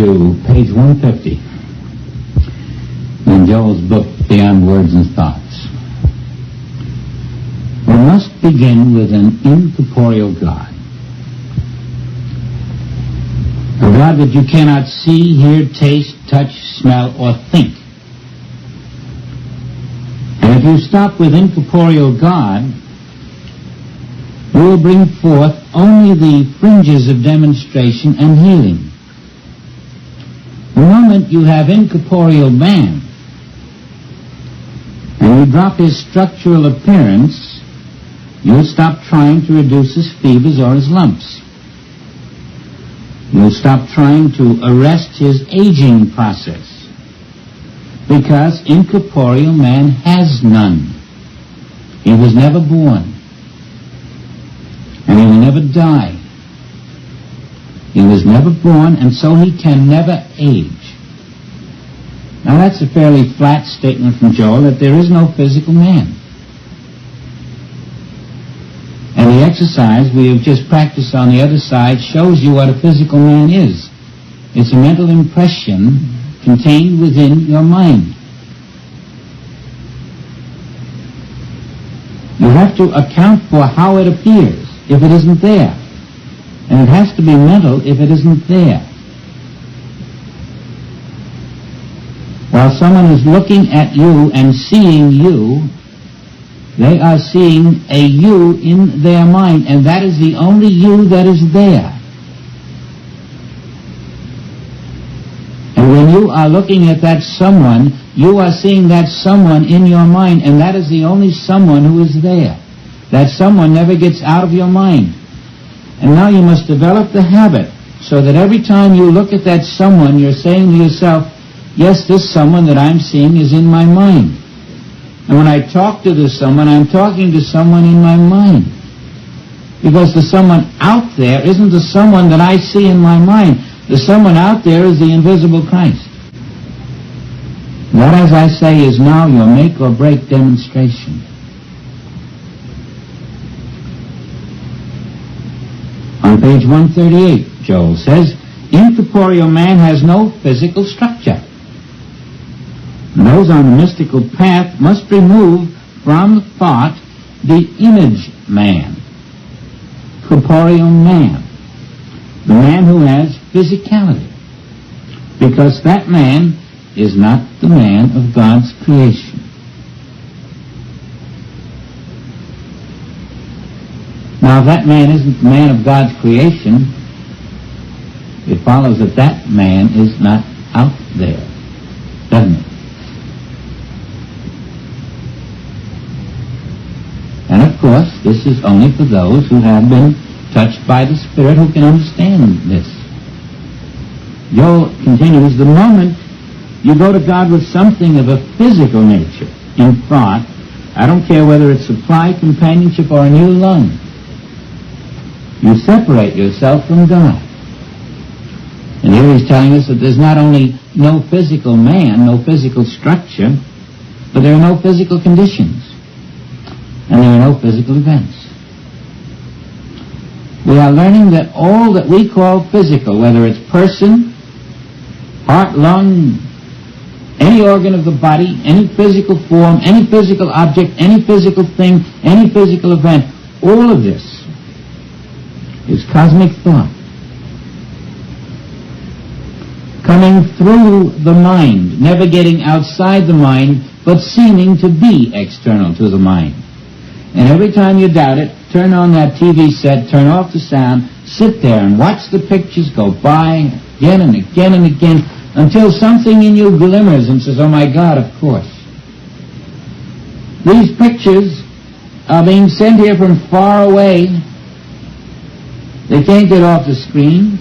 to page 150 in Joel's book, Beyond Words and Thoughts. We must begin with an incorporeal God. A God that you cannot see, hear, taste, touch, smell, or think. And if you stop with incorporeal God, you will bring forth only the fringes of demonstration and healing. The moment you have incorporeal man, and you drop his structural appearance, you'll stop trying to reduce his fevers or his lumps. You'll stop trying to arrest his aging process, because incorporeal man has none. He was never born, and he will never die. He was never born, and so he can never age. Now that's a fairly flat statement from Joel, that there is no physical man. And the exercise we have just practiced on the other side shows you what a physical man is. It's a mental impression contained within your mind. You have to account for how it appears if it isn't there. And it has to be mental if it isn't there. While someone is looking at you and seeing you, they are seeing a you in their mind, and that is the only you that is there. And when you are looking at that someone, you are seeing that someone in your mind, and that is the only someone who is there. That someone never gets out of your mind. And now you must develop the habit so that every time you look at that someone, you're saying to yourself, yes, this someone that I'm seeing is in my mind. And when I talk to this someone, I'm talking to someone in my mind. Because the someone out there isn't the someone that I see in my mind. The someone out there is the invisible Christ. That, as I say, is now your make or break demonstration. On page 138, Joel says, incorporeal man has no physical structure. And those on the mystical path must remove from thought the image man, corporeal man, the man who has physicality, because that man is not the man of God's creation. Now, if that man isn't the man of God's creation, it follows that that man is not out there, doesn't it? And of course, this is only for those who have been touched by the Spirit, who can understand this. Joel continues, the moment you go to God with something of a physical nature in thought, I don't care whether it's supply, companionship, or a new lung, you separate yourself from God. And here he's telling us that there's not only no physical man, no physical structure, but there are no physical conditions. And there are no physical events. We are learning that all that we call physical, whether it's person, heart, lung, any organ of the body, any physical form, any physical object, any physical thing, any physical event, all of this is cosmic thought coming through the mind, never getting outside the mind, but seeming to be external to the mind. And every time you doubt it, turn on that TV set, turn off the sound, sit there and watch the pictures go by again and again and again until something in you glimmers and says, oh my God, of course. These pictures are being sent here from far away. They can't get off the screen.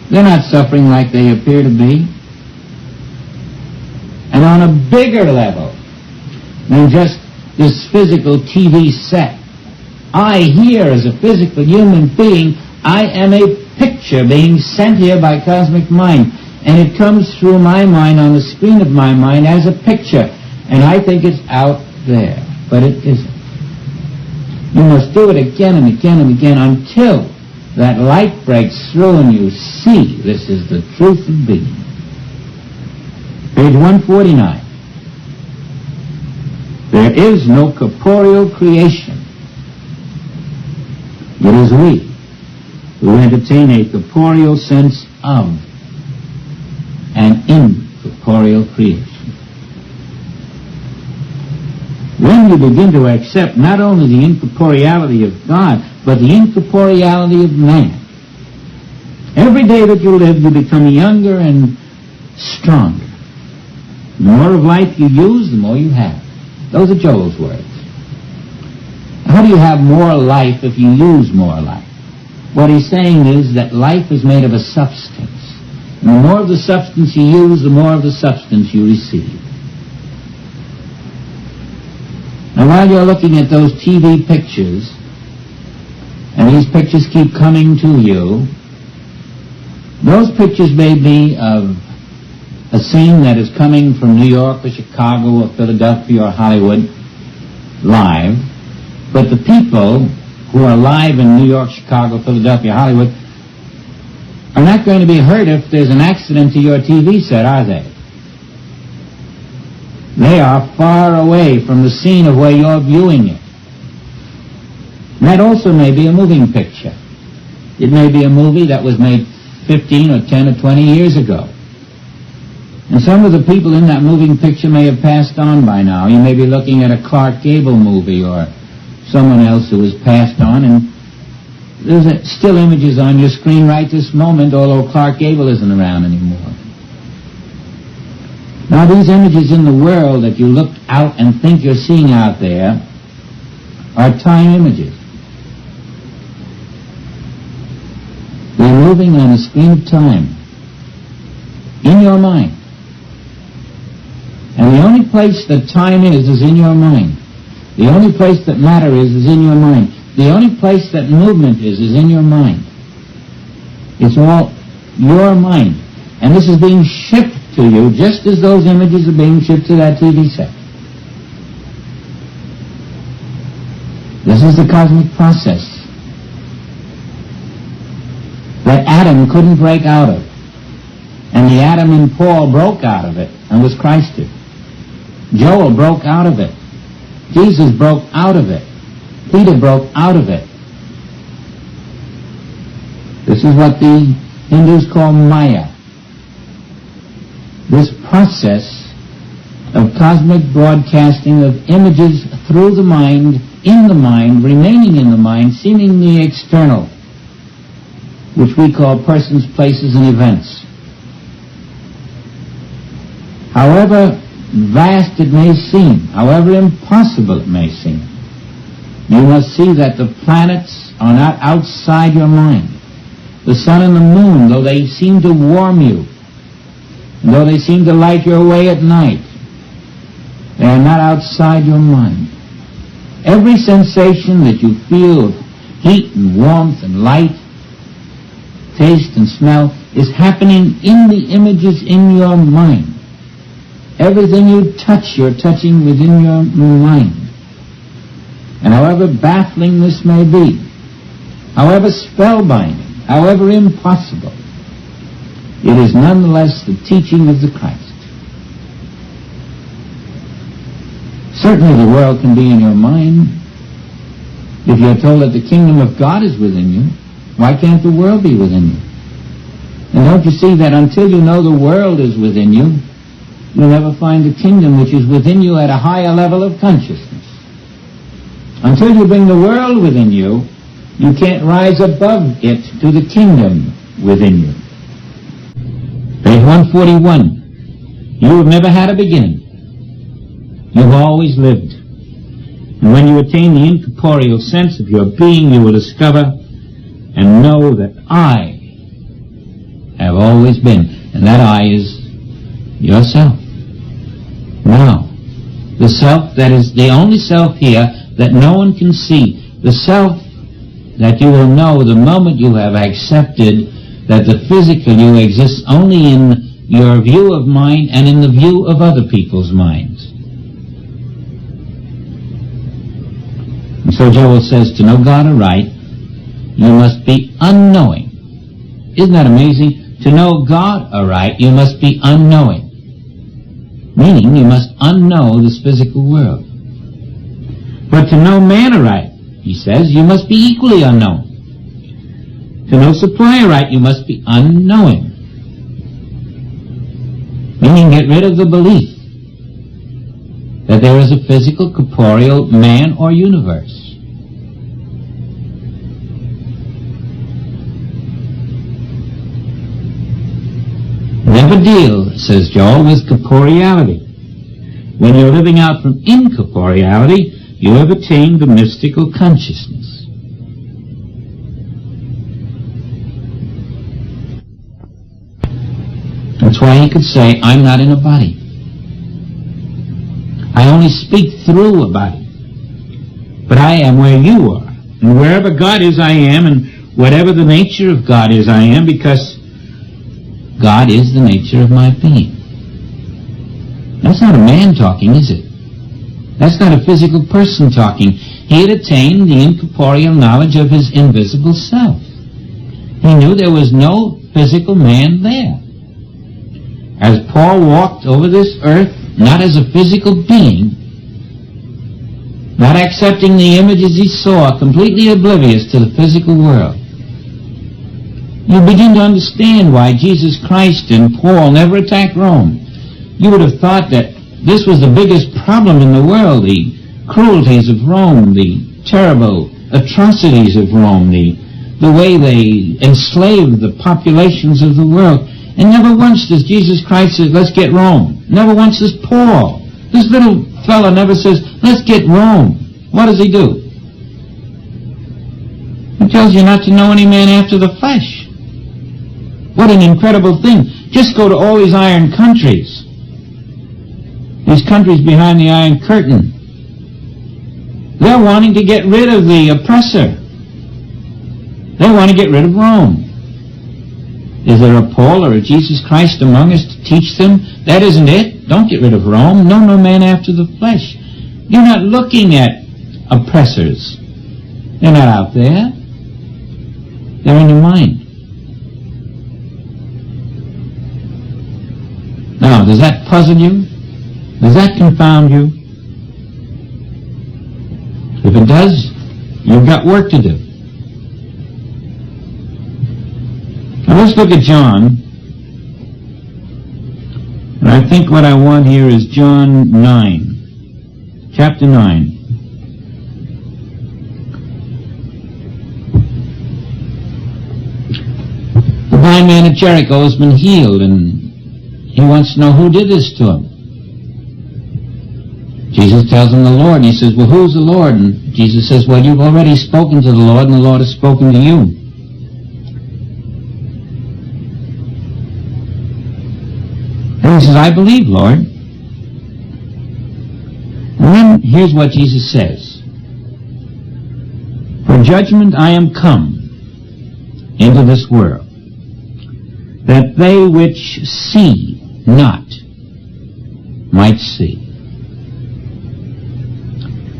They're not suffering like they appear to be. And on a bigger level than just this physical TV set, I here, as a physical human being, I am a picture being sent here by cosmic mind. And it comes through my mind on the screen of my mind as a picture. And I think it's out there. But it isn't. You must do it again and again and again until that light breaks through and you see this is the truth of being. Page 149. There is no corporeal creation. It is we who entertain a corporeal sense of an incorporeal creation. When you begin to accept not only the incorporeality of God, but the incorporeality of man, every day that you live, you become younger and stronger. The more of life you use, the more you have. Those are Joel's words. How do you have more life if you use more life? What he's saying is that life is made of a substance. And the more of the substance you use, the more of the substance you receive. Now, while you're looking at those TV pictures, and these pictures keep coming to you, those pictures may be of a scene that is coming from New York or Chicago or Philadelphia or Hollywood live, but the people who are live in New York, Chicago, Philadelphia, Hollywood are not going to be hurt if there's an accident to your TV set, are they? They are far away from the scene of where you're viewing it. And that also may be a moving picture. It may be a movie that was made 15 or 10 or 20 years ago. And some of the people in that moving picture may have passed on by now. You may be looking at a Clark Gable movie or someone else who has passed on, and there's still images on your screen right this moment, although Clark Gable isn't around anymore. Now, these images in the world that you look out and think you're seeing out there are time images. They're moving on a screen of time in your mind. And the only place that time is in your mind. The only place that matter is in your mind. The only place that movement is in your mind. It's all your mind. And this is being shipped to you just as those images are being shipped to that TV set. This is the cosmic process that Adam couldn't break out of. And the Adam in Paul broke out of it and was Christed. Joel broke out of it. Jesus broke out of it. Peter broke out of it. This is what the Hindus call Maya. This process of cosmic broadcasting of images through the mind, in the mind, remaining in the mind, seemingly external, which we call persons, places, and events. However vast it may seem, however impossible it may seem, you must see that the planets are not outside your mind. The sun and the moon, though they seem to warm you, and though they seem to light your way at night, they are not outside your mind. Every sensation that you feel of heat and warmth and light, taste and smell, is happening in the images in your mind. Everything you touch, you're touching within your mind. And however baffling this may be, however spellbinding, however impossible, it is nonetheless the teaching of the Christ. Certainly the world can be in your mind. If you're told that the kingdom of God is within you, why can't the world be within you? And don't you see that until you know the world is within you, you'll never find the kingdom which is within you at a higher level of consciousness. Until you bring the world within you, you can't rise above it to the kingdom within you. Page 141. You have never had a beginning. You've always lived. And when you attain the incorporeal sense of your being, you will discover and know that I have always been. And that I is yourself. Now, the self that is the only self here that no one can see, the self that you will know the moment you have accepted that the physical you exists only in your view of mind and in the view of other people's minds. And so Joel says, to know God aright, you must be unknowing. Isn't that amazing? To know God aright, you must be unknowing. Meaning you must unknow this physical world. But to know man aright, he says, you must be equally unknown. To know supply aright, you must be unknowing. Meaning get rid of the belief that there is a physical, corporeal man or universe. Never deal, says Joel, with corporeality. When you're living out from incorporeality, you have attained the mystical consciousness. That's why he could say, I'm not in a body. I only speak through a body. But I am where you are. And wherever God is, I am. And whatever the nature of God is, I am, because God is the nature of my being. That's not a man talking, is it? That's not a physical person talking. He had attained the incorporeal knowledge of his invisible self. He knew there was no physical man there. As Paul walked over this earth, not as a physical being, not accepting the images he saw, completely oblivious to the physical world, you begin to understand why Jesus Christ and Paul never attacked Rome. You would have thought that this was the biggest problem in the world, the cruelties of Rome, the terrible atrocities of Rome, the way they enslaved the populations of the world. And never once does Jesus Christ say, let's get Rome. Never once does Paul. This little fella never says, let's get Rome. What does he do? He tells you not to know any man after the flesh. What an incredible thing. Just go to all these iron countries. These countries behind the Iron Curtain. They're wanting to get rid of the oppressor. They want to get rid of Rome. Is there a Paul or a Jesus Christ among us to teach them? That isn't it. Don't get rid of Rome. No man after the flesh. You're not looking at oppressors. They're not out there. They're in your mind. Now, does that puzzle you? Does that confound you? If it does, you've got work to do. Now let's look at John. And I think what I want here is John 9. Chapter 9. The blind man at Jericho has been healed, and he wants to know who did this to him. Jesus tells him the Lord, and he says, well, who's the Lord? And Jesus says, well, you've already spoken to the Lord, and the Lord has spoken to you. And he says, I believe, Lord. And then here's what Jesus says. For judgment I am come into this world, that they which see not might see,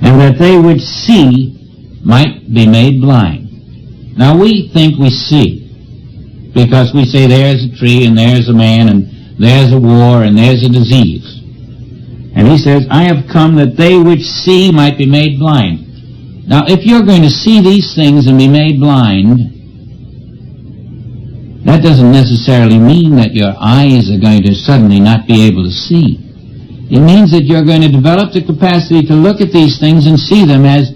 and that they which see might be made blind. Now we think we see, because we say there's a tree, and there's a man, and there's a war, and there's a disease. And he says, I have come that they which see might be made blind. Now if you're going to see these things and be made blind, that doesn't necessarily mean that your eyes are going to suddenly not be able to see. It means that you're going to develop the capacity to look at these things and see them as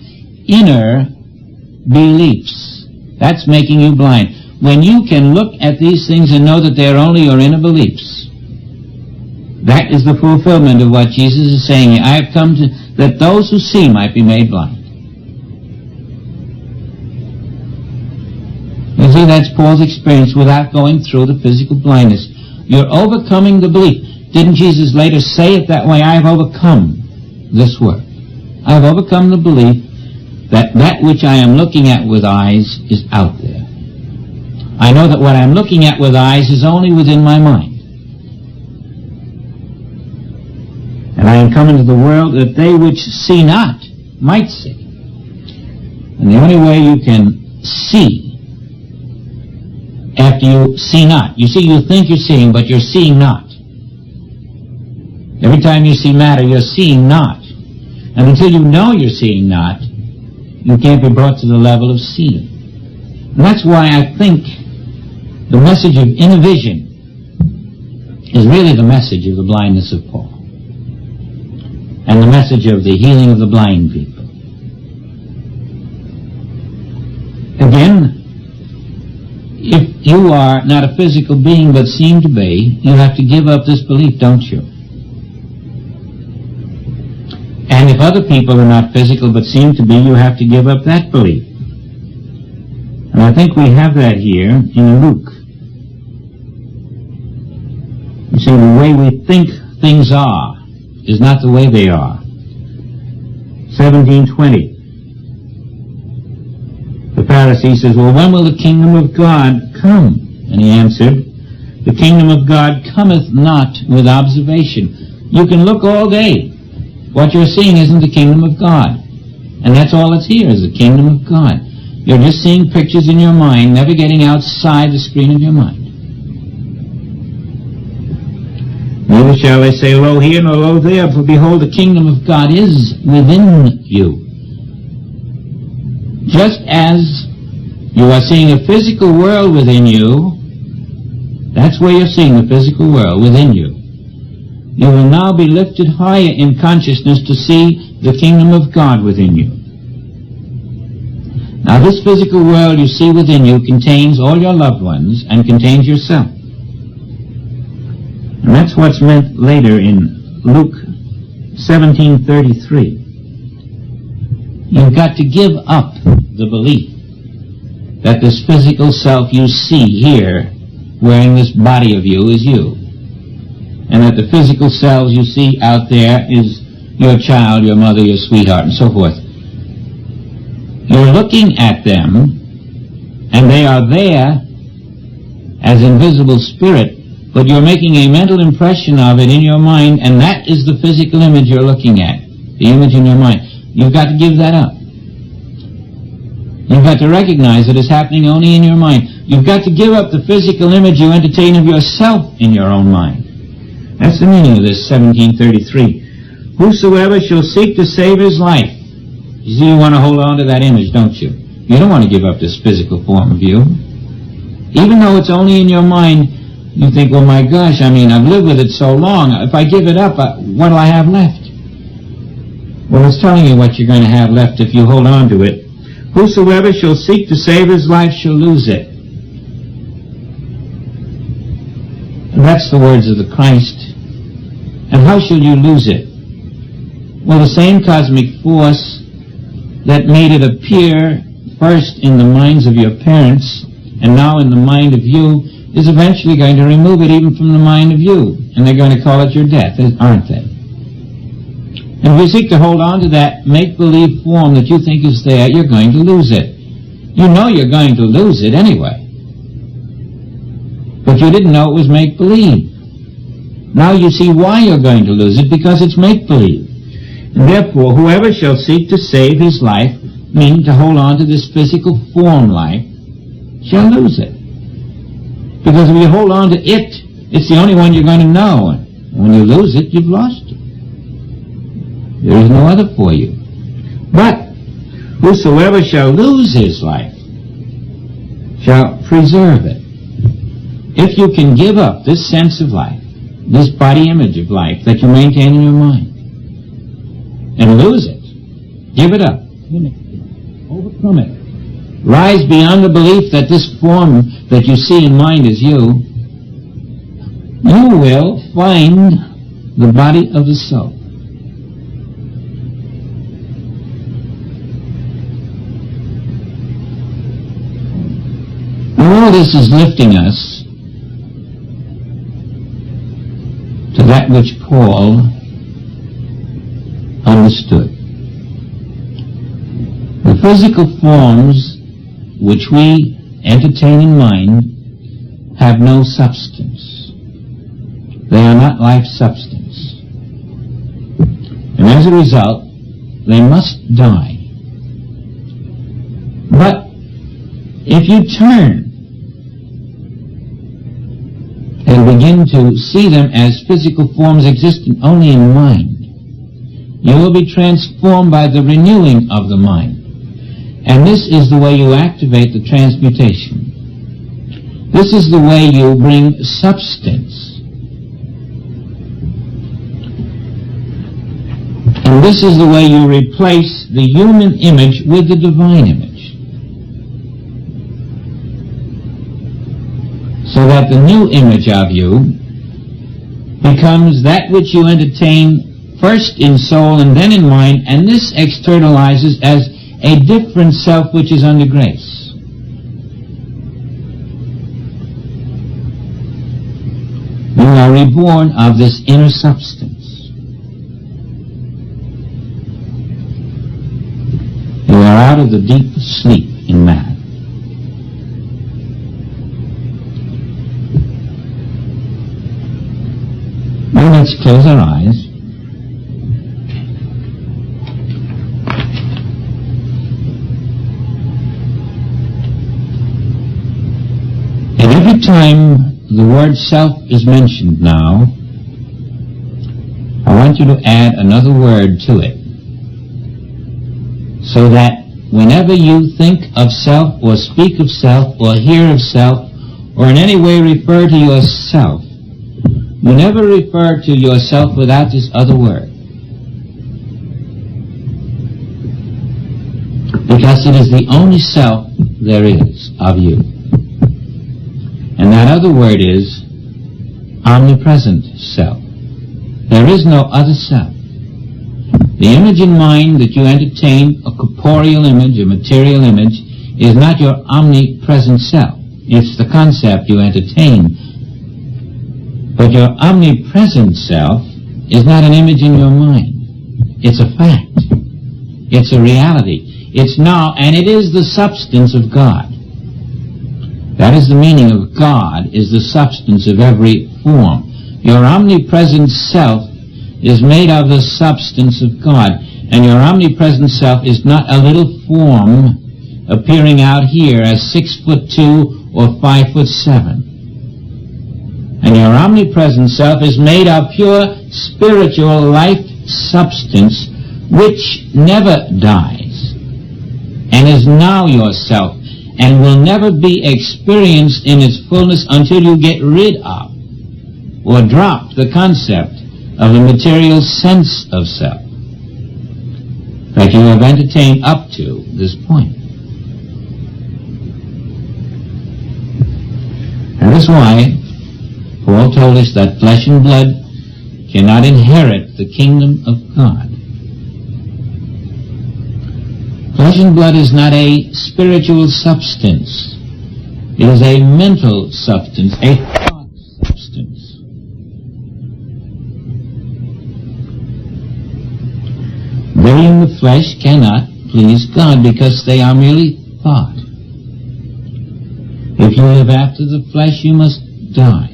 inner beliefs. That's making you blind. When you can look at these things and know that they're only your inner beliefs, that is the fulfillment of what Jesus is saying. I have come to, that those who see might be made blind. You see, that's Paul's experience without going through the physical blindness. You're overcoming the belief. Didn't Jesus later say it that way? I have overcome this work. I have overcome the belief that that which I am looking at with eyes is out there. I know that what I'm looking at with eyes is only within my mind. And I am come into the world that they which see not might see. And the only way you can see you see not. You see, you think you're seeing, but you're seeing not. Every time you see matter, you're seeing not. And until you know you're seeing not, you can't be brought to the level of seeing. And that's why I think the message of inner vision is really the message of the blindness of Paul, and the message of the healing of the blind people. Again, if you are not a physical being but seem to be, you have to give up this belief, don't you? And if other people are not physical but seem to be, you have to give up that belief. And I think we have that here in Luke. You see, the way we think things are is not the way they are. 17:20. The Pharisee says, well, when will the kingdom of God come? And he answered, the kingdom of God cometh not with observation. You can look all day. What you're seeing isn't the kingdom of God. And that's all that's here, is the kingdom of God. You're just seeing pictures in your mind, never getting outside the screen of your mind. Neither shall they say, lo here, nor lo there, for behold, the kingdom of God is within you. Just as you are seeing a physical world within you, that's where you're seeing the physical world within you. You will now be lifted higher in consciousness to see the kingdom of God within you. Now, this physical world you see within you contains all your loved ones and contains yourself. And that's what's meant later in Luke 17:33. You've got to give up the belief that this physical self you see here, wearing this body of you, is you. And that the physical selves you see out there is your child, your mother, your sweetheart, and so forth. You're looking at them, and they are there as invisible spirit, but you're making a mental impression of it in your mind, and that is the physical image you're looking at, the image in your mind. You've got to give that up. You've got to recognize that it's happening only in your mind. You've got to give up the physical image you entertain of yourself in your own mind. That's the meaning of this 17:33. Whosoever shall seek to save his life. You see, you want to hold on to that image, don't you? You don't want to give up this physical form of you. Even though it's only in your mind, you think, well, my gosh, I've lived with it so long. If I give it up, what do I have left? Well, it's telling you what you're going to have left if you hold on to it. Whosoever shall seek to save his life shall lose it. And that's the words of the Christ. And how shall you lose it? Well, the same cosmic force that made it appear first in the minds of your parents and now in the mind of you is eventually going to remove it even from the mind of you. And they're going to call it your death, aren't they? And if you seek to hold on to that make-believe form that you think is there, you're going to lose it. You know you're going to lose it anyway. But you didn't know it was make-believe. Now you see why you're going to lose it, because it's make-believe. And therefore, whoever shall seek to save his life, meaning to hold on to this physical form life, shall lose it. Because if you hold on to it, it's the only one you're going to know. And when you lose it, you've lost it. There is no other for you. But whosoever shall lose his life shall preserve it. If you can give up this sense of life, this body image of life that you maintain in your mind, and lose it, give it up, overcome it, rise beyond the belief that this form that you see in mind is you, you will find the body of the soul. All this is lifting us to that which Paul understood. The physical forms which we entertain in mind have no substance. They are not life substance. And as a result, they must die. But if you turn begin to see them as physical forms existent only in mind. You will be transformed by the renewing of the mind. And this is the way you activate the transmutation. This is the way you bring substance. And this is the way you replace the human image with the divine image. So that the new image of you becomes that which you entertain first in soul and then in mind, and this externalizes as a different self which is under grace. You are reborn of this inner substance. You are out of the deep sleep in matter. Now let's close our eyes. And every time the word self is mentioned now, I want you to add another word to it, so that whenever you think of self or speak of self or hear of self or in any way refer to yourself, you never refer to yourself without this other word. Because it is the only self there is of you. And that other word is omnipresent self. There is no other self. The image in mind that you entertain, a corporeal image, a material image, is not your omnipresent self. It's the concept you entertain. But your omnipresent self is not an image in your mind. It's a fact. It's a reality. It's now, and it is the substance of God. That is the meaning of God, is the substance of every form. Your omnipresent self is made of the substance of God. And your omnipresent self is not a little form appearing out here as 6'2" or 5'7". And your omnipresent self is made of pure spiritual life substance which never dies and is now yourself and will never be experienced in its fullness until you get rid of or drop the concept of the material sense of self that you have entertained up to this point. And that's why Paul told us that flesh and blood cannot inherit the kingdom of God. Flesh and blood is not a spiritual substance. It is a mental substance, a thought substance. They in the flesh cannot please God because they are merely thought. If you live after the flesh, you must die.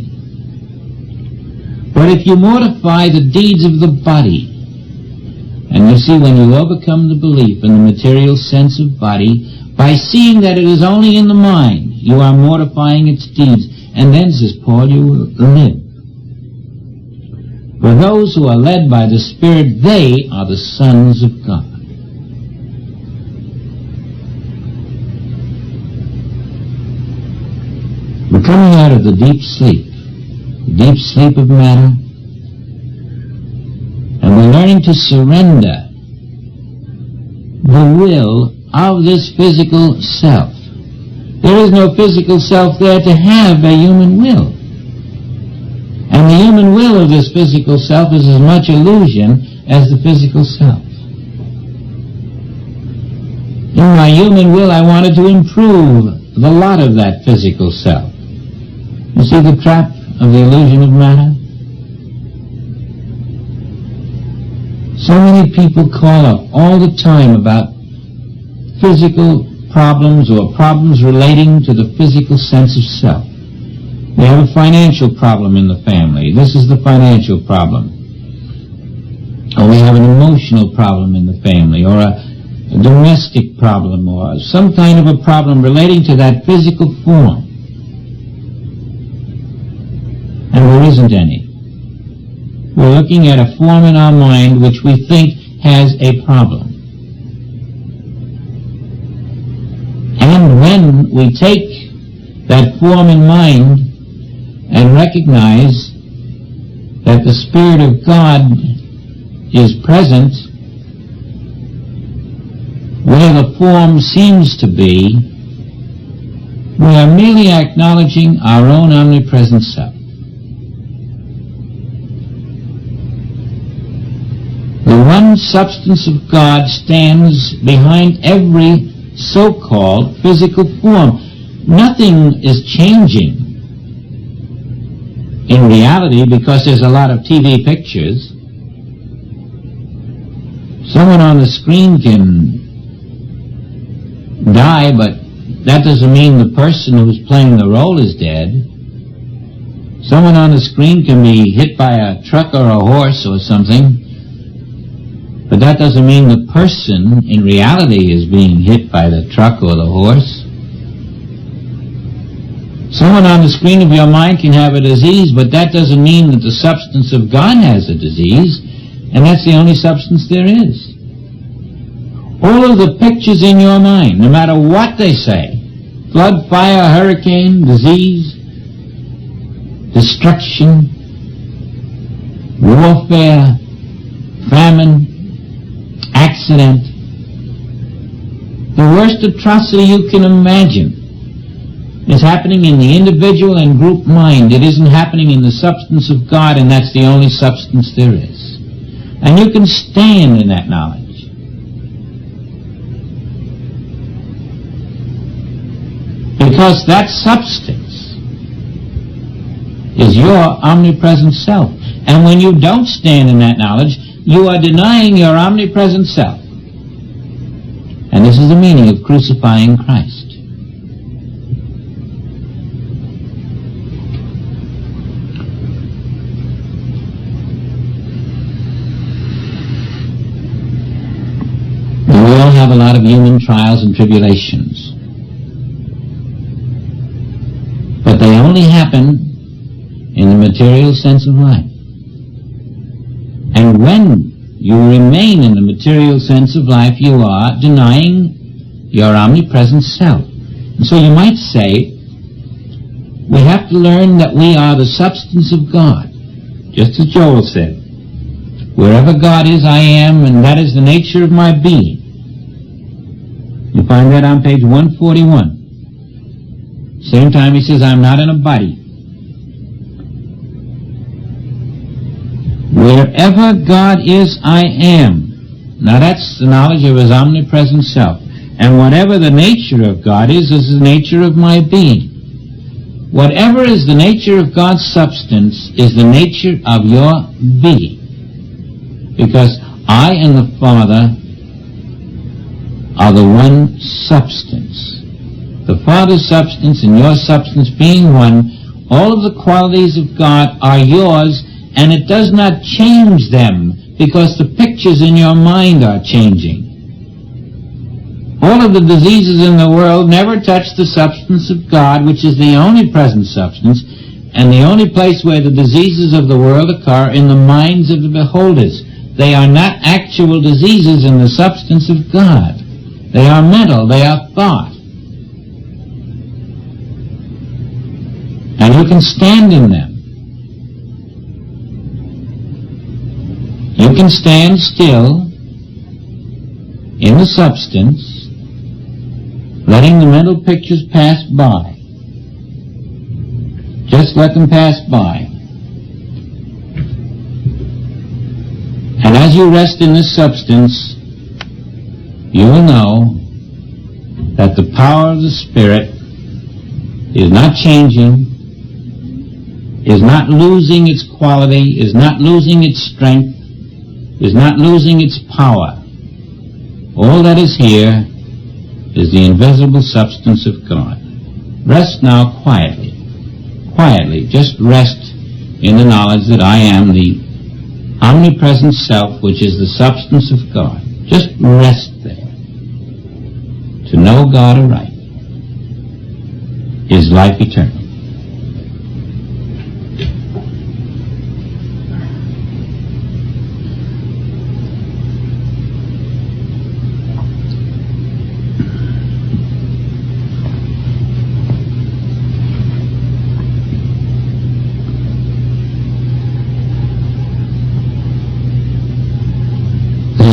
But if you mortify the deeds of the body, and you see, when you overcome the belief in the material sense of body, by seeing that it is only in the mind, you are mortifying its deeds. And then, says Paul, you will live. For those who are led by the Spirit, they are the sons of God. We're coming out of the deep sleep of matter, and we're learning to surrender the will of this physical self. There is no physical self there to have a human will. And the human will of this physical self is as much illusion as the physical self. In my human will, I wanted to improve the lot of that physical self. You see the trap of the illusion of matter? So many people call up all the time about physical problems or problems relating to the physical sense of self. We have a financial problem in the family. This is the financial problem. Or we have an emotional problem in the family, or a domestic problem, or some kind of a problem relating to that physical form. And we isn't any. We're looking at a form in our mind which we think has a problem. And when we take that form in mind and recognize that the Spirit of God is present where the form seems to be, we are merely acknowledging our own omnipresent self. The one substance of God stands behind every so-called physical form. Nothing is changing in reality because there's a lot of TV pictures. Someone on the screen can die, but that doesn't mean the person who's playing the role is dead. Someone on the screen can be hit by a truck or a horse or something, but that doesn't mean the person in reality is being hit by the truck or the horse. Someone on the screen of your mind can have a disease, but that doesn't mean that the substance of God has a disease, and that's the only substance there is. All of the pictures in your mind, no matter what they say, flood, fire, hurricane, disease, destruction, warfare, famine, accident, the worst atrocity you can imagine is happening in the individual and group mind. It isn't happening in the substance of God, and that's the only substance there is. And you can stand in that knowledge. Because that substance is your omnipresent self. And when you don't stand in that knowledge, you are denying your omnipresent self. And this is the meaning of crucifying Christ. And we all have a lot of human trials and tribulations. But they only happen in the material sense of life. And when you remain in the material sense of life, you are denying your omnipresent self. And so you might say, we have to learn that we are the substance of God. Just as Joel said, wherever God is, I am, and that is the nature of my being. You find that on page 141. Same time he says, I'm not in a body. Wherever God is, I am. Now that's the knowledge of his omnipresent self. And whatever the nature of God is the nature of my being. Whatever is the nature of God's substance is the nature of your being. Because I and the Father are the one substance. The Father's substance and your substance being one, all of the qualities of God are yours, and it does not change them because the pictures in your mind are changing. All of the diseases in the world never touch the substance of God, which is the only present substance, and the only place where the diseases of the world occur in the minds of the beholders. They are not actual diseases in the substance of God. They are mental, they are thought. And you can stand in them. You can stand still in the substance, letting the mental pictures pass by. Just let them pass by. And as you rest in this substance, you will know that the power of the Spirit is not changing, is not losing its quality, is not losing its strength, is not losing its power. All that is here is the invisible substance of God. Rest now quietly. Quietly. Just rest in the knowledge that I am the omnipresent self, which is the substance of God. Just rest there. To know God aright is life eternal.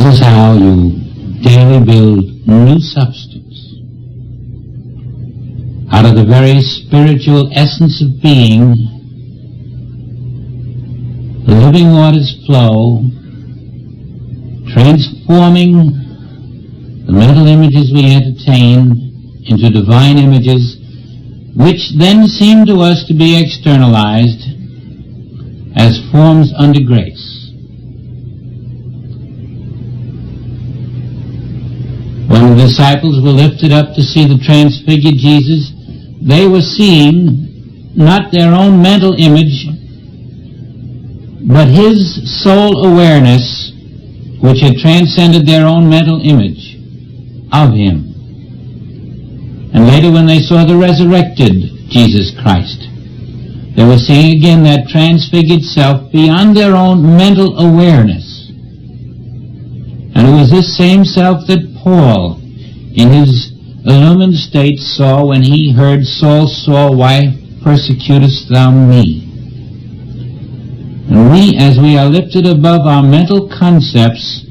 is how you daily build new substance out of the very spiritual essence of being. The living waters flow, transforming the mental images we entertain into divine images, which then seem to us to be externalized as forms under grace. When the disciples were lifted up to see the transfigured Jesus, they were seeing not their own mental image, but his soul awareness, which had transcended their own mental image of him. And later, when they saw the resurrected Jesus Christ, they were seeing again that transfigured self beyond their own mental awareness. And it was this same self that Paul, in his illumined state, saw when he heard, Saul, Saul, why persecutest thou me? And we, as we are lifted above our mental concepts,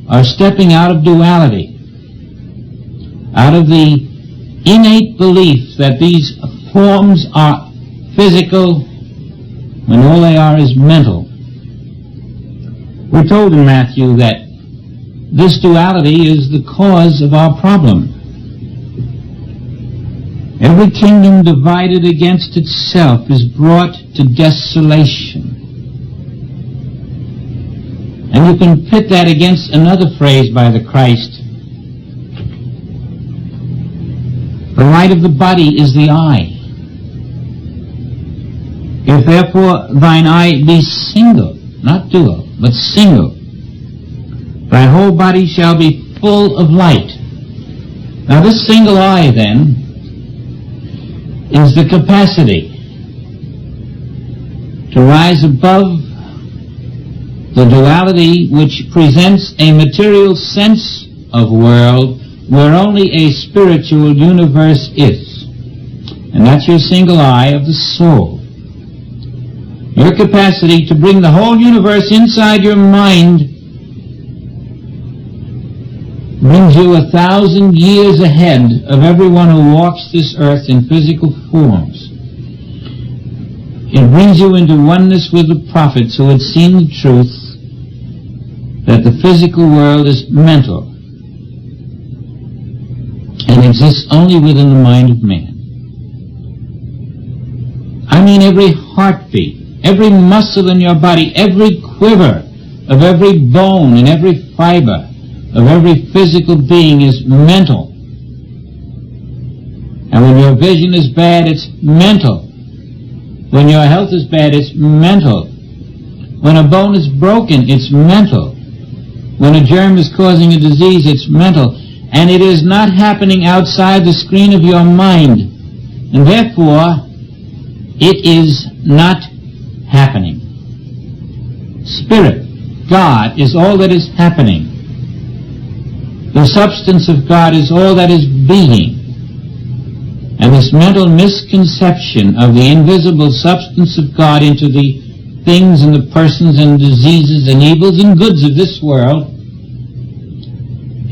are stepping out of duality, out of the innate belief that these forms are physical when all they are is mental. We're told in Matthew that this duality is the cause of our problem. Every kingdom divided against itself is brought to desolation. And you can pit that against another phrase by the Christ. The light of the body is the eye. If therefore thine eye be single, not dual, but single, thy whole body shall be full of light. Now this single eye, then, is the capacity to rise above the duality which presents a material sense of world where only a spiritual universe is. And that's your single eye of the soul. Your capacity to bring the whole universe inside your mind brings you 1,000 years ahead of everyone who walks this earth in physical forms. It brings you into oneness with the prophets who had seen the truth that the physical world is mental and exists only within the mind of man. I mean every heartbeat, every muscle in your body, every quiver of every bone and every fiber of every physical being is mental. And when your vision is bad, it's mental. When your health is bad, it's mental. When a bone is broken, it's mental. When a germ is causing a disease, it's mental. And it is not happening outside the screen of your mind. And therefore, it is not happening. Spirit, God, is all that is happening. The substance of God is all that is being. And this mental misconception of the invisible substance of God into the things and the persons and diseases and evils and goods of this world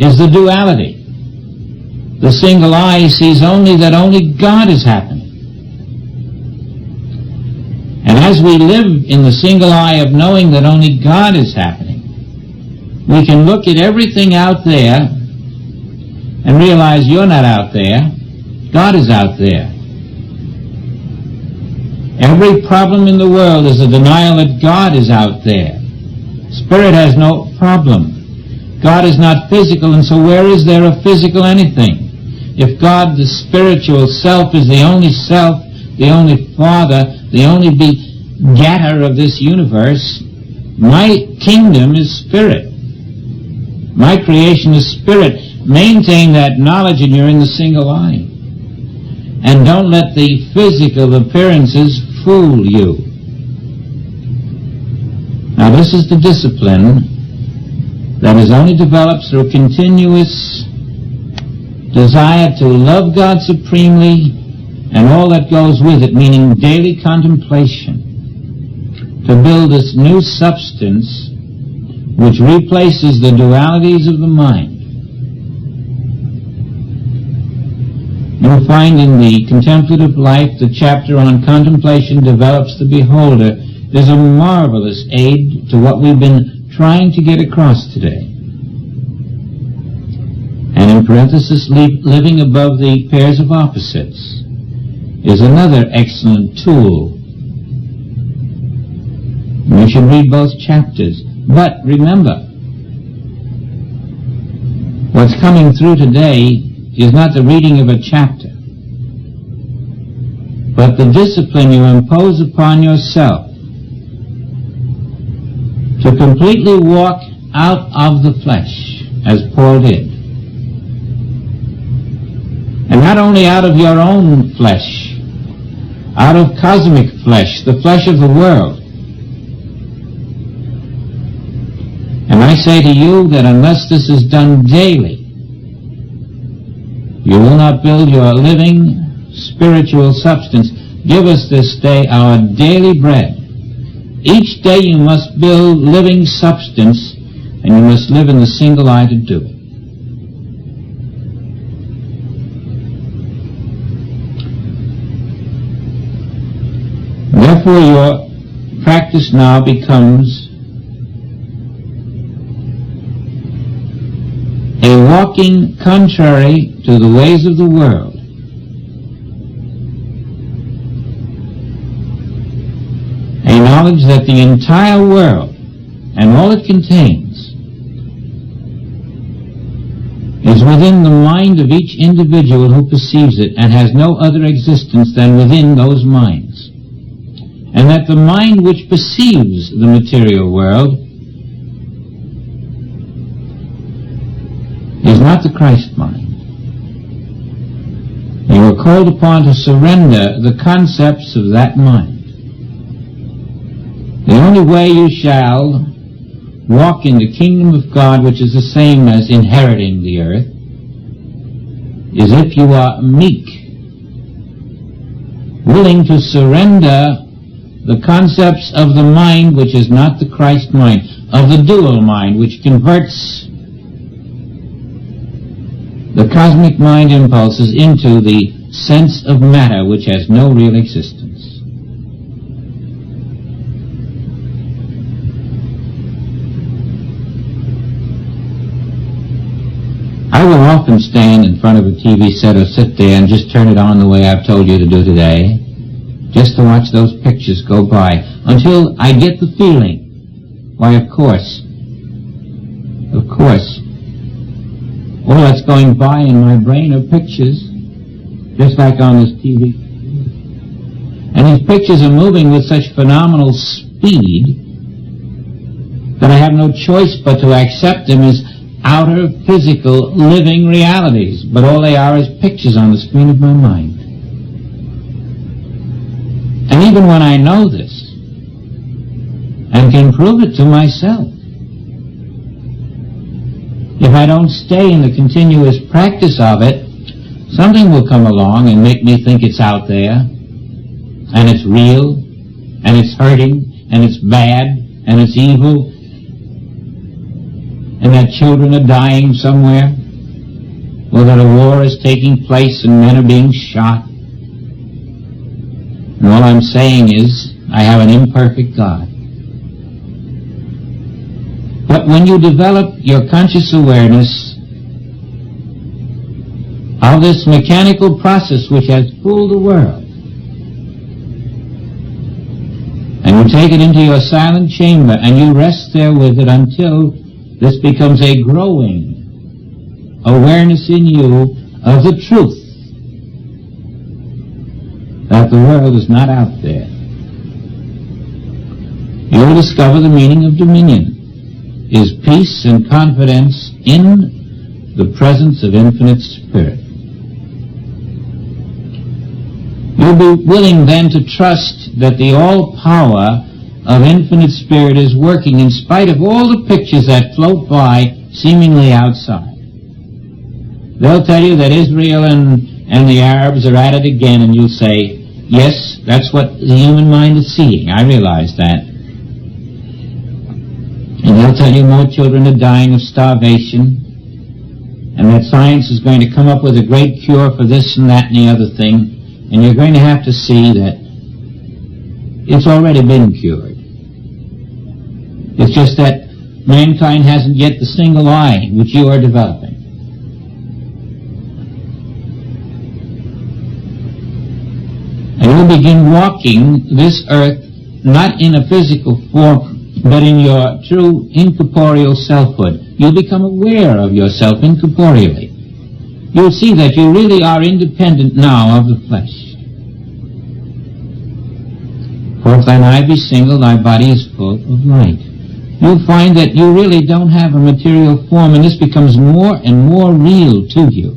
is the duality. The single eye sees only that only God is happening. And as we live in the single eye of knowing that only God is happening, we can look at everything out there and realize you're not out there, God is out there. Every problem in the world is a denial that God is out there. Spirit has no problem. God is not physical, and so where is there a physical anything? If God, the spiritual self, is the only self, the only Father, the only begetter of this universe, my kingdom is spirit. My creation is spirit. Maintain that knowledge and you're in the single eye. And don't let the physical appearances fool you. Now this is the discipline that is only developed through a continuous desire to love God supremely and all that goes with it, meaning daily contemplation, to build this new substance which replaces the dualities of the mind. You'll find in the Contemplative Life, the chapter on contemplation develops the beholder. There's a marvelous aid to what we've been trying to get across today. And in parenthesis, living above the pairs of opposites is another excellent tool. You should read both chapters. But remember, what's coming through today is not the reading of a chapter, but the discipline you impose upon yourself to completely walk out of the flesh, as Paul did. And not only out of your own flesh, out of cosmic flesh, the flesh of the world. And I say to you that unless this is done daily, you will not build your living spiritual substance. Give us this day our daily bread. Each day you must build living substance, and you must live in the single eye to do it. Therefore, your practice now becomes a walking contrary to the ways of the world. A knowledge that the entire world and all it contains is within the mind of each individual who perceives it and has no other existence than within those minds. And that the mind which perceives the material world is not the Christ mind. You are called upon to surrender the concepts of that mind. The only way you shall walk in the kingdom of God, which is the same as inheriting the earth, is if you are meek, willing to surrender the concepts of the mind which is not the Christ mind, of the dual mind which converts the cosmic mind impulses into the sense of matter which has no real existence. I will often stand in front of a TV set or sit there and just turn it on the way I've told you to do today, just to watch those pictures go by, until I get the feeling, why, of course, all that's going by in my brain are pictures, just like on this TV. And these pictures are moving with such phenomenal speed that I have no choice but to accept them as outer, physical, living realities. But all they are is pictures on the screen of my mind. And even when I know this, and can prove it to myself, if I don't stay in the continuous practice of it, something will come along and make me think it's out there, and it's real, and it's hurting, and it's bad, and it's evil, and that children are dying somewhere, or that a war is taking place and men are being shot. And all I'm saying is, I have an imperfect God. But when you develop your conscious awareness of this mechanical process which has fooled the world, and you take it into your silent chamber and you rest there with it until this becomes a growing awareness in you of the truth that the world is not out there, you'll discover the meaning of dominion is peace and confidence in the presence of infinite Spirit. You'll be willing then to trust that the all-power of infinite Spirit is working in spite of all the pictures that float by seemingly outside. They'll tell you that Israel and the Arabs are at it again, and you'll say, yes, that's what the human mind is seeing. I realize that. And they'll tell you more children are dying of starvation, and that science is going to come up with a great cure for this and that and the other thing, and you're going to have to see that it's already been cured. It's just that mankind hasn't yet the single eye which you are developing. And you'll begin walking this earth not in a physical form, but in your true incorporeal selfhood. You'll become aware of yourself incorporeally. You'll see that you really are independent now of the flesh. For if thine eye be single, thy body is full of light. You'll find that you really don't have a material form, and this becomes more and more real to you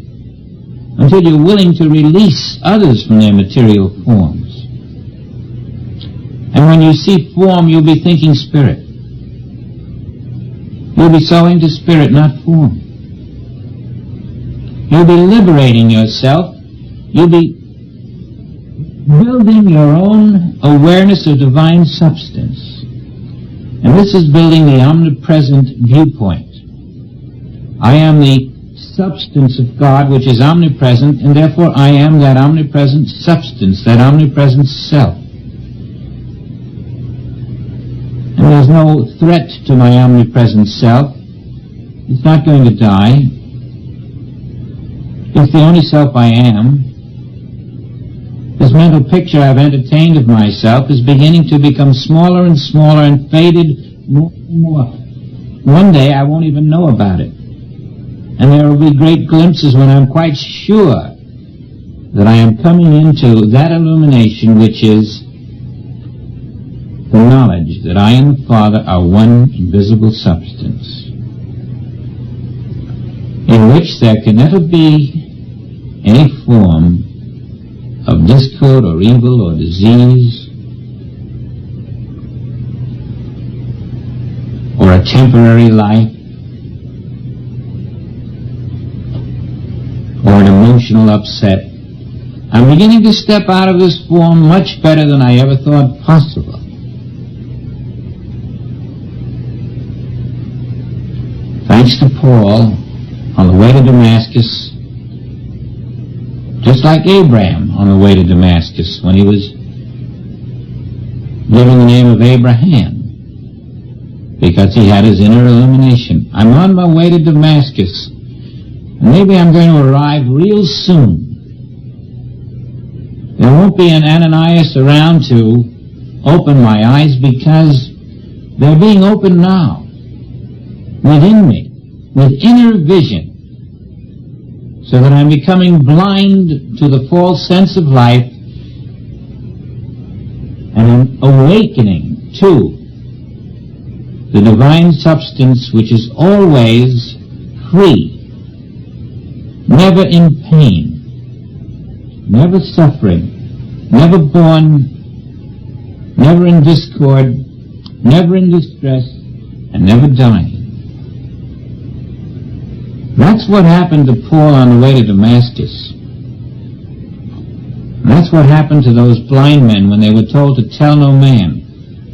until you're willing to release others from their material forms. And when you see form, you'll be thinking spirit. You'll be so into spirit, not form. You'll be liberating yourself. You'll be building your own awareness of divine substance. And this is building the omnipresent viewpoint. I am the substance of God, which is omnipresent, and therefore I am that omnipresent substance, that omnipresent self. And there's no threat to my omnipresent self. It's not going to die. It's the only self I am. This mental picture I've entertained of myself is beginning to become smaller and smaller and faded more and more. One day I won't even know about it. And there will be great glimpses when I'm quite sure that I am coming into that illumination which is the knowledge that I and the Father are one invisible substance, in which there can never be any form of discord or evil or disease or a temporary life or an emotional upset. I'm beginning to step out of this form much better than I ever thought possible. Thanks to Paul, on the way to Damascus, just like Abraham on the way to Damascus when he was given the name of Abraham, because he had his inner illumination. I'm on my way to Damascus, and maybe I'm going to arrive real soon. There won't be an Ananias around to open my eyes, because they're being opened now. Within me, with inner vision, so that I'm becoming blind to the false sense of life, and I'm awakening to the divine substance which is always free, never in pain, never suffering, never born, never in discord, never in distress, and never dying. That's what happened to Paul on the way to Damascus. And that's what happened to those blind men when they were told to tell no man.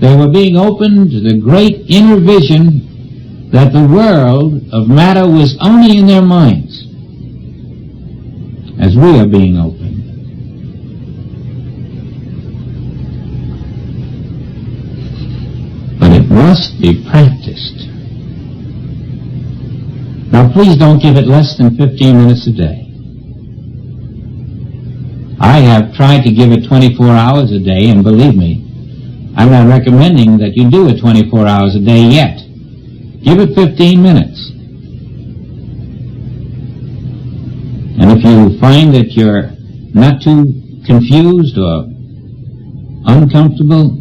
They were being opened to the great inner vision that the world of matter was only in their minds, as we are being opened. But it must be practiced. Now, please don't give it less than 15 minutes a day. I have tried to give it 24 hours a day, and believe me, I'm not recommending that you do it 24 hours a day yet. Give it 15 minutes. And if you find that you're not too confused or uncomfortable,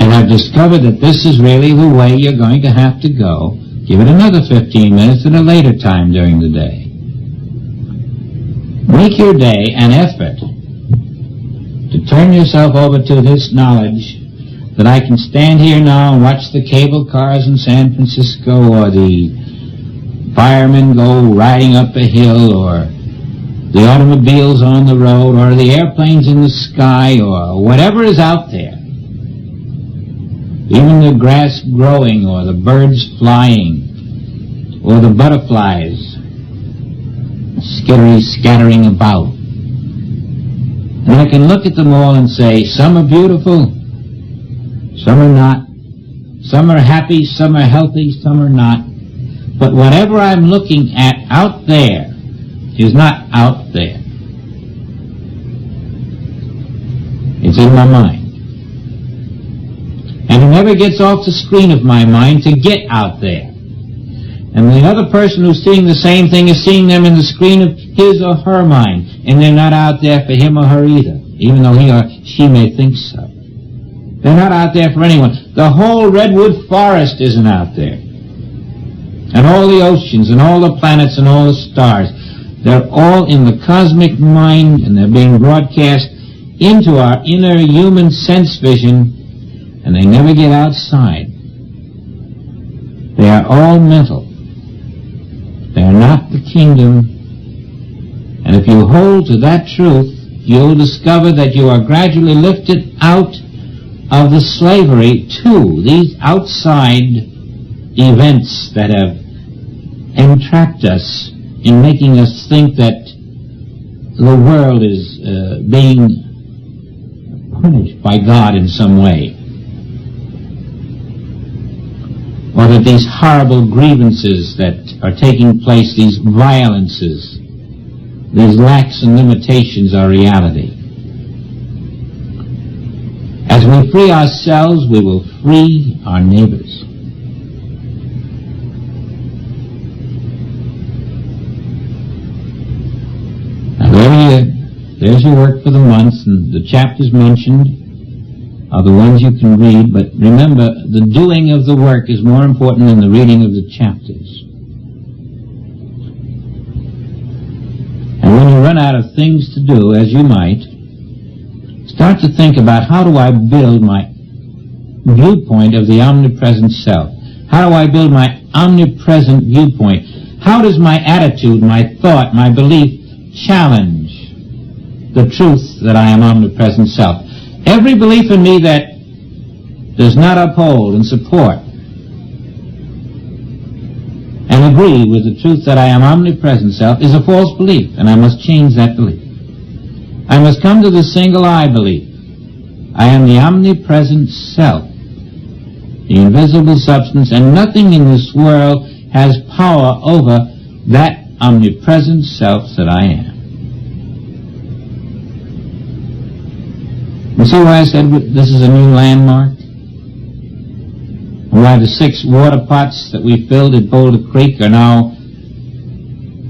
and I've discovered that this is really the way you're going to have to go, give it another 15 minutes at a later time during the day. Make your day an effort to turn yourself over to this knowledge that I can stand here now and watch the cable cars in San Francisco, or the firemen go riding up a hill, or the automobiles on the road, or the airplanes in the sky, or whatever is out there. Even the grass growing, or the birds flying, or the butterflies scattering about. And I can look at them all and say, some are beautiful, some are not. Some are happy, some are healthy, some are not. But whatever I'm looking at out there is not out there. It's in my mind. And it never gets off the screen of my mind to get out there. And the other person who's seeing the same thing is seeing them in the screen of his or her mind. And they're not out there for him or her either, even though he or she may think so. They're not out there for anyone. The whole redwood forest isn't out there. And all the oceans and all the planets and all the stars. They're all in the cosmic mind, and they're being broadcast into our inner human sense vision, and they never get outside. They are all mental. They are not the kingdom. And if you hold to that truth, you'll discover that you are gradually lifted out of the slavery to these outside events that have entrapped us in making us think that the world is being punished by God in some way, or that these horrible grievances that are taking place, these violences, these lacks and limitations are reality. As we free ourselves, we will free our neighbors. There's your work for the month, and the chapters mentioned are the ones you can read, but remember, the doing of the work is more important than the reading of the chapters. And when you run out of things to do, as you might, start to think about, how do I build my viewpoint of the omnipresent self? How do I build my omnipresent viewpoint? How does my attitude, my thought, my belief challenge the truth that I am omnipresent self? Every belief in me that does not uphold and support and agree with the truth that I am omnipresent self is a false belief, and I must change that belief. I must come to the single I belief. I am the omnipresent self, the invisible substance, and nothing in this world has power over that omnipresent self that I am. You see why I said this is a new landmark? Why the 6 water pots that we filled at Boulder Creek are now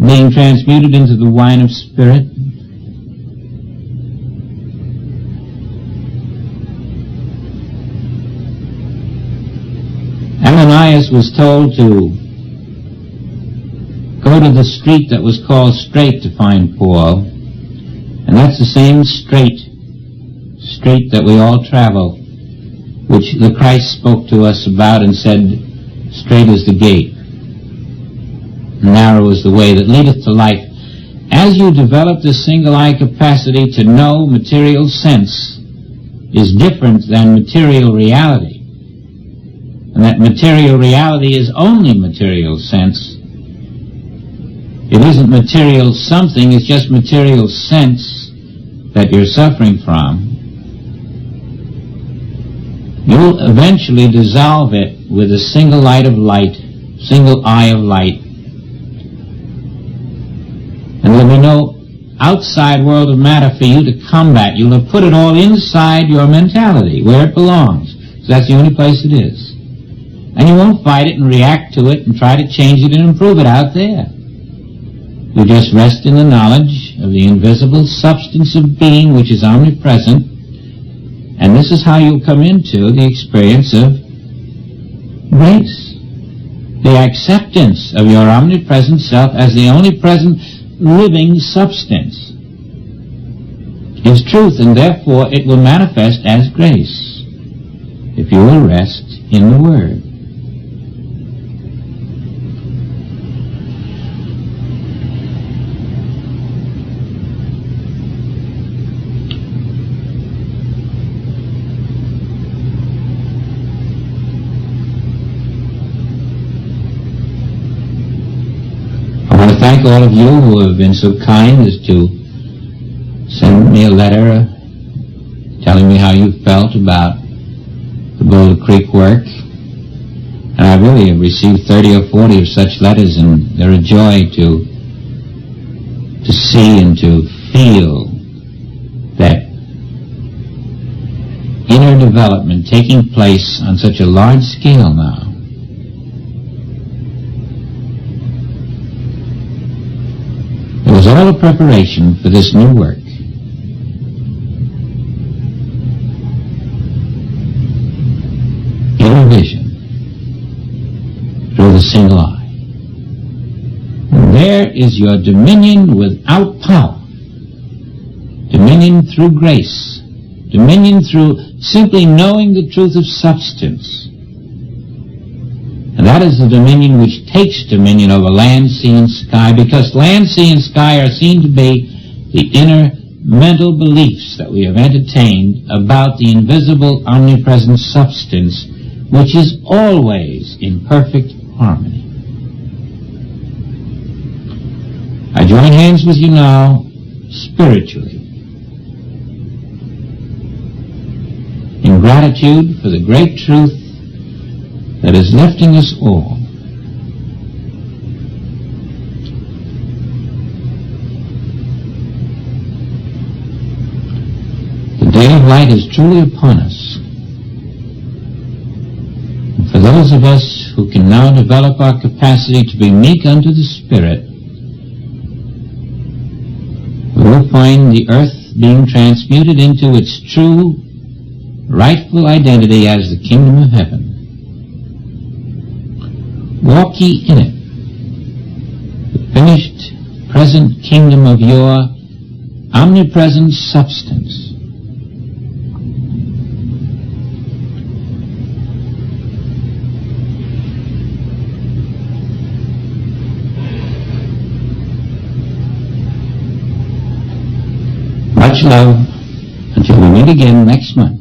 being transmuted into the wine of spirit? Ananias was told to go to the street that was called Straight to find Paul, and that's the same street that we all travel, which the Christ spoke to us about and said, straight is the gate, narrow is the way that leadeth to life. As you develop this single eye capacity to know material sense is different than material reality, and that material reality is only material sense, it isn't material something, it's just material sense that you're suffering from, you'll eventually dissolve it with a single light of light, single eye of light. And there'll be no outside world of matter for you to combat. You'll have put it all inside your mentality, where it belongs. So that's the only place it is. And you won't fight it and react to it and try to change it and improve it out there. You just rest in the knowledge of the invisible substance of being which is omnipresent. And this is how you'll come into the experience of grace. The acceptance of your omnipresent self as the only present living substance is truth, and therefore it will manifest as grace if you will rest in the Word. thank all of you who have been so kind as to send me a letter telling me how you felt about the Boulder Creek work. And I really have received 30 or 40 of such letters, and they're a joy to see and to feel that inner development taking place on such a large scale now. It was all a preparation for this new work. Inner vision through the single eye. And there is your dominion without power. Dominion through grace. Dominion through simply knowing the truth of substance. And that is the dominion which takes dominion over land, sea, and sky, because land, sea, and sky are seen to be the inner mental beliefs that we have entertained about the invisible, omnipresent substance, which is always in perfect harmony. I join hands with you now, spiritually, in gratitude for the great truth that is lifting us all. The day of light is truly upon us. And for those of us who can now develop our capacity to be meek unto the Spirit, we will find the earth being transmuted into its true, rightful identity as the kingdom of heaven. Walk ye in it, the finished, present kingdom of your omnipresent substance. Much love until we meet again next month.